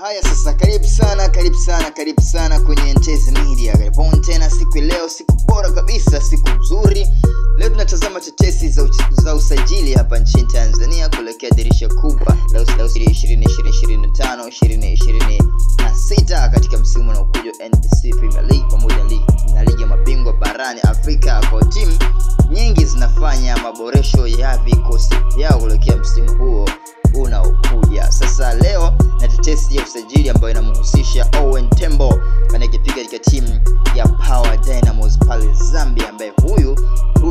Haya sasa, karibu sana kwenye Ntezi Media. Karibuni tena siku leo, siku bora kabisa, siku nzuri. Leo tunatazama tetesi za usajili hapa nchini Tanzania kuelekea dirisha kubwa la usajili 2025-2026 katika msimu unaokuja NBC Premier League pamoja na ligi ya mabingwa barani Afrika. Kwa timu nyingi zinafanya maboresho ya vikosi vyao kuelekea msimu huo unaokuja. Sasa leo na tetesi ya usajili ambayo inamhusisha Owen Tembo anayekipiga katika timu ya Power Dynamos pale Zambia, ambaye huyu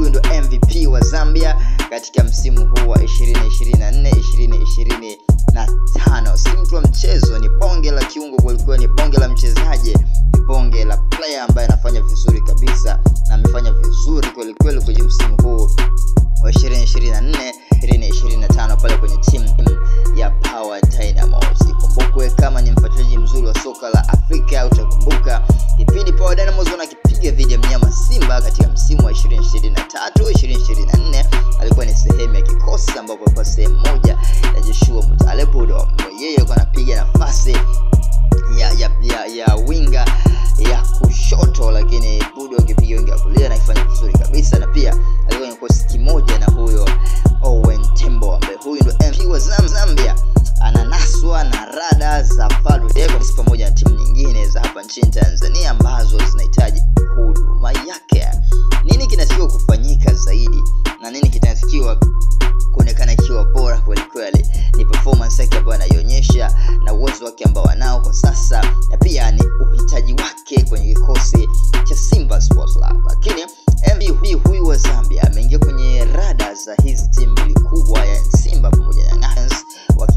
ndo MVP wa Zambia katika msimu huu wa 2024-2025. Si mtu wa mchezo, ni bonge la kiungo, kulikuwa ni bonge la mchezaji, ni bonge la player ambaye anafanya vizuri kabisa na amefanya vizuri kweli kwenye msimu huu wa 2024-2025 pale kwenye timu ya Power Dynamos. Kumbukwe kama ni mfuatiliaji mzuri wa soka la Afrika, utakumbuka kipindi Power Dynamos wanakipiga dhidi ya mnyama Simba katika msimu wa 2023-2024 alikuwa ni sehemu ya kikosi ambapo kwa sehemu moja na Joshua Mutale Budo, yeye alikuwa anapiga nafasi ya winga ya kushoto, lakini Budo akipiga winga ya kulia na kufanya vizuri kabisa, na pia alikuwa ni kikosi kimoja na huyo Owen Tembo ambaye huyu ndo MVP wa Zambia. Ananaswa na rada za Fadlu Davids pamoja na timu nyingine za hapa nchini Tanzania ambazo zinahitaji huduma yake. Nini kinatakiwa kufanyika zaidi na nini kinatakiwa kuonekana kiwa bora kweli? Ni performance yake ambayo anaionyesha na uwezo wake ambao anao kwa sasa, na pia ni uhitaji wake kwenye kikosi cha Simba Sports Club. Lakini MVP huyu wa Zambia ameingia kwenye rada za hizi timu mbili kubwa ya Simba pamoja na Lions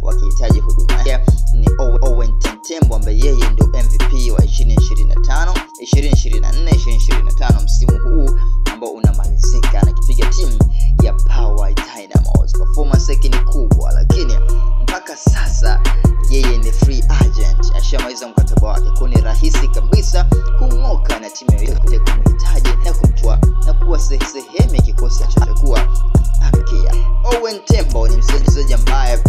wakihitaji huduma yake. Ni Owen Tembo ambaye yeye ndio MVP wa 2024-2025 msimu huu ambao unamalizika, anakipiga timu ya Power Dynamos. Performance yake ni kubwa, lakini mpaka sasa yeye ni free agent, ashamaliza mkataba wake, kwa ni rahisi kabisa kung'oka na timu yoyote kumhitaji na kumtoa na kuwa sehemu ya kikosi atakuwa amekia. Owen Tembo ni mchezaji ambaye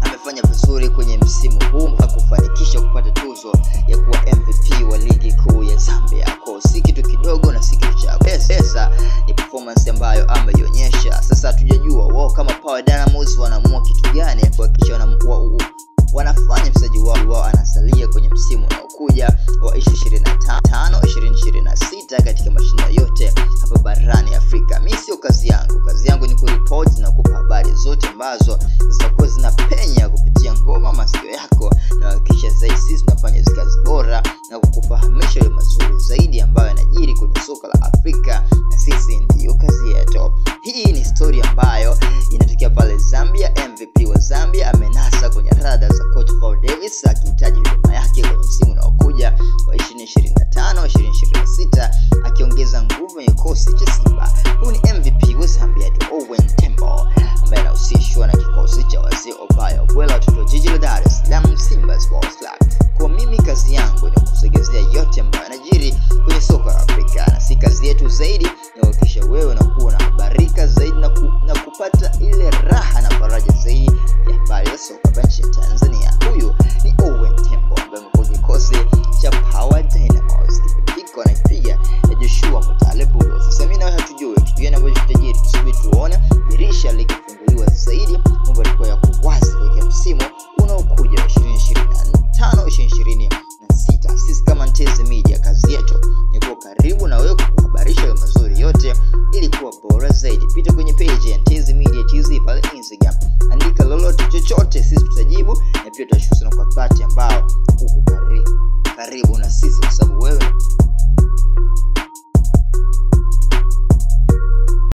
amefanya vizuri kwenye msimu huu na kufanikisha kupata tuzo ya kuwa MVP wa ligi kuu ya Zambia. Kwa si kitu kidogo na si kitu cha pesa, ni performance ambayo ameionyesha. Sasa hatujajua wao kama Power Dynamos wanaamua kitu gani kuhakikisha wanafanya mchezaji wao anasalia kwenye msimu unaokuja wa 2025-2026 katika mashindano yote hapa barani Afrika. Mimi sio kazi yangu ni kuripoti na kukupa habari zote ambazo zitakuwa zinapenya kupitia ngoma masikio yako, na hakikisha zaidi sisi tunafanya kazi bora na kukufahamisha yale mazuri zaidi ambayo yanajiri kwenye soka la Afrika, na sisi ndio kazi yetu. Hii ni story ambayo inatokea pale Zambia. MVP wa Zambia amenasa kwenye rada za coach Fadlu Davids akihitaji huduma yake kwenye msimu unaokuja wa 2025-2026 akiongeza nguvu ya kikosi cha Simba. Huyu ni MVP wa Zambia Owen Tembo ambaye anahusishwa na kikosi cha wazee Obayo Bwela watoto jiji la Dar es Salaam Simba Sports Club. Kwa mimi kazi yangu ni kusogezea yote ambayo yanajiri kwenye soka la Afrika, na si kazi yetu zaidi ni kuhakikisha wewe unakuwa unahabarika zaidi na kupata ile raha na faraja zaidi ya habari za soka nchini Tanzania. Huyu ni Owen Tembo ambaye amekuwa kikosi cha Power Dynamos, kipindiko anakipiga na Joshua Mutale Budo. Sasa mimi na wewe hatujui kitu gani ambacho tutajiri, tusubiri tuone dirisha likifunguliwa zaidi, mambo yatakuwa ya kuwazi kwa msimu unaokuja wa 2025-2026. Sisi kama Ntezi Media kazi yetu ni kuwa karibu na wewe kukuhabarisha mazuri yote ili kuwa bora zaidi. Pita kwenye page ya Ntezi Media TZ pale Instagram, andika lolote chochote, sisi tutajibu, na pia tutashukuru sana kwa dhati ambao uko karibu na sisi kwa sababu